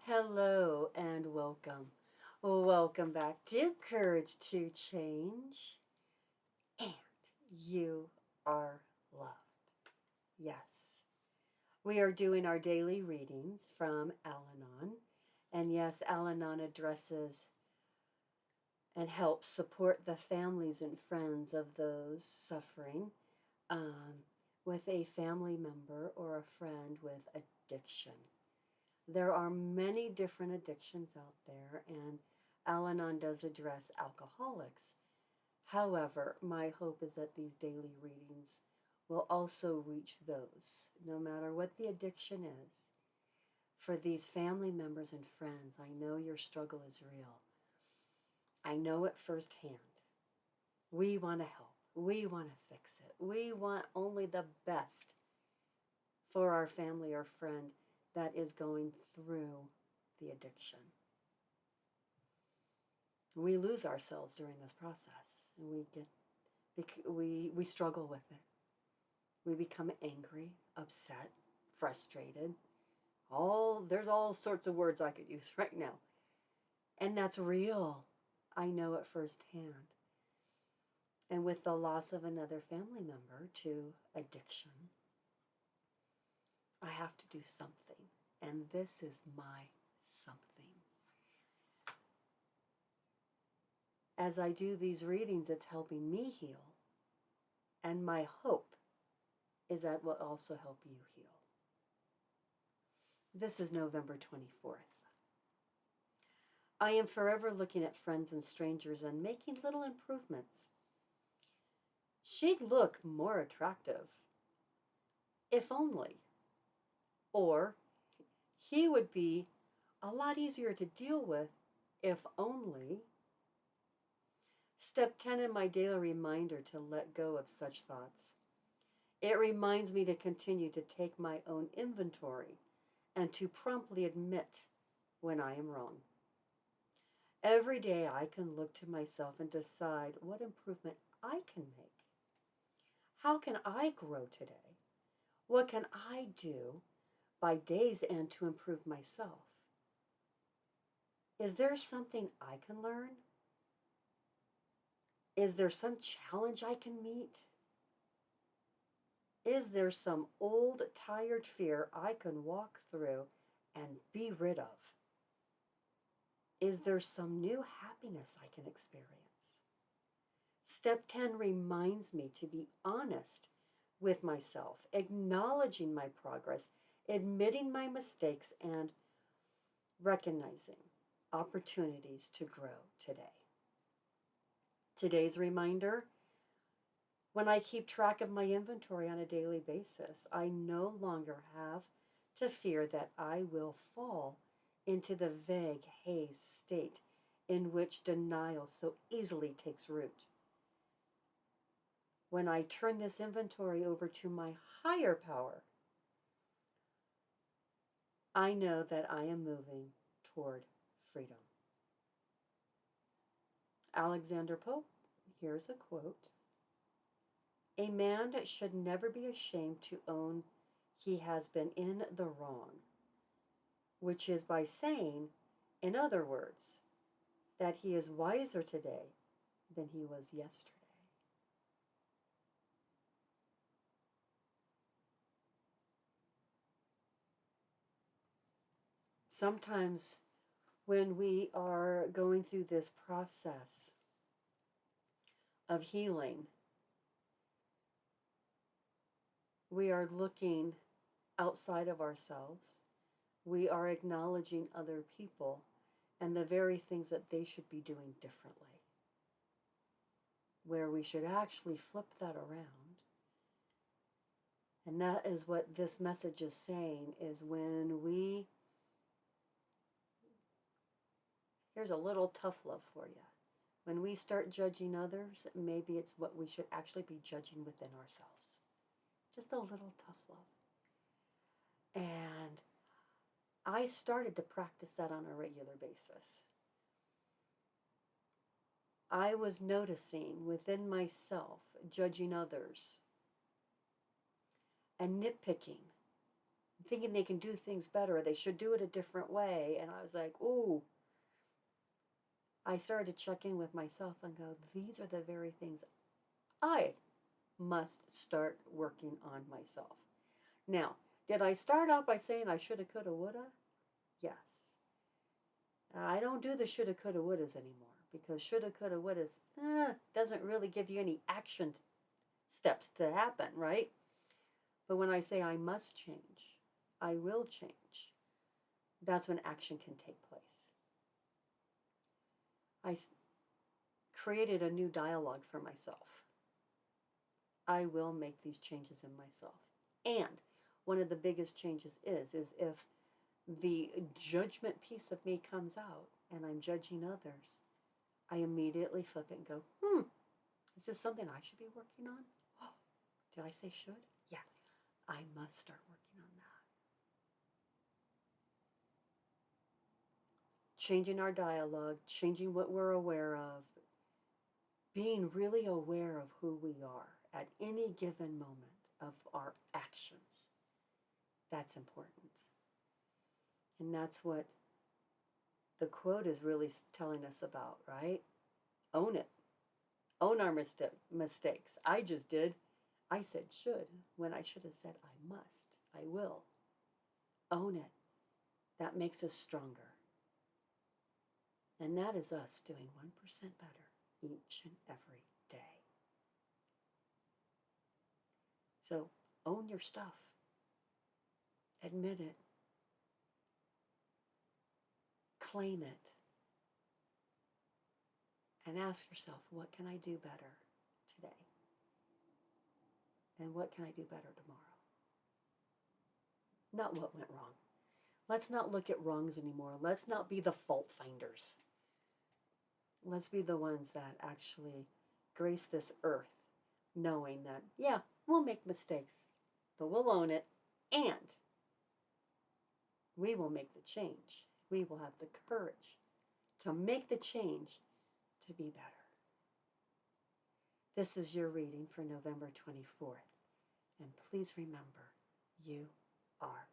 Hello and welcome. Welcome back to Courage to Change. And you are loved. Yes. We are doing our daily readings from Al-Anon. And yes, Al-Anon addresses and helps support the families and friends of those suffering with a family member or a friend with addiction. There are many different addictions out there, and Al-Anon does address alcoholics. However, my hope is that these daily readings will also reach those, no matter what the addiction is. For these family members and friends, I know your struggle is real. I know it firsthand. We want to help. We want to fix it. We want only the best for our family or friend that is going through the addiction. We lose ourselves during this process, and we struggle with it. We become angry, upset, frustrated. There's all sorts of words I could use right now. And that's real. I know it firsthand. And with the loss of another family member to addiction, I have to do something. And this is my something. As I do these readings, it's helping me heal. And my hope is that will also help you heal. This is November 24th. I am forever looking at friends and strangers and making little improvements. She'd look more attractive, if only. Or he would be a lot easier to deal with, if only. Step 10 in my daily reminder to let go of such thoughts. It reminds me to continue to take my own inventory and to promptly admit when I am wrong. Every day I can look to myself and decide what improvement I can make. How can I grow today? What can I do by day's end to improve myself? Is there something I can learn? Is there some challenge I can meet? Is there some old, tired fear I can walk through and be rid of? Is there some new happiness I can experience? Step 10 reminds me to be honest with myself, acknowledging my progress, admitting my mistakes, and recognizing opportunities to grow today. Today's reminder: when I keep track of my inventory on a daily basis, I no longer have to fear that I will fall into the vague haze state in which denial so easily takes root. When I turn this inventory over to my higher power, I know that I am moving toward freedom. Alexander Pope, here's a quote. A man should never be ashamed to own he has been in the wrong, which is by saying, in other words, that he is wiser today than he was yesterday. Sometimes when we are going through this process of healing, we are looking outside of ourselves. We are acknowledging other people and the very things that they should be doing differently. Where we should actually flip that around. And that is what this message is saying, is when we, here's a little tough love for you. When we start judging others, maybe it's what we should actually be judging within ourselves. Just a little tough love. And I started to practice that on a regular basis. I was noticing within myself, judging others and nitpicking thinking they can do things better, or they should do it a different way. And I was like, ooh, I started to check in with myself and go, these are the very things I must start working on myself. Now, did I start out by saying I shoulda, coulda, woulda? Yes. I don't do the shoulda, coulda, wouldas anymore because shoulda, coulda, wouldas doesn't really give you any action steps to happen, right? But when I say I must change, I will change, that's when action can take place. I created a new dialogue for myself. I will make these changes in myself. And one of the biggest changes is if the judgment piece of me comes out and I'm judging others, I immediately flip it and go, is this something I should be working on? Oh, did I say should? Yeah, I must start working on that. Changing our dialogue, changing what we're aware of, being really aware of who we are at any given moment of our actions. That's important. And that's what the quote is really telling us about, right? Own it. Own our mistakes. I just did. I said should when I should have said I must. I will. Own it. That makes us stronger. And that is us doing 1% better each and every day. So own your stuff. Admit it. Claim it. And ask yourself, what can I do better today? And what can I do better tomorrow? Not what went wrong. Let's not look at wrongs anymore. Let's not be the fault finders. Let's be the ones that actually grace this earth, knowing that, yeah, we'll make mistakes, but we'll own it, and we will make the change. We will have the courage to make the change to be better. This is your reading for November 24th. And please remember, you are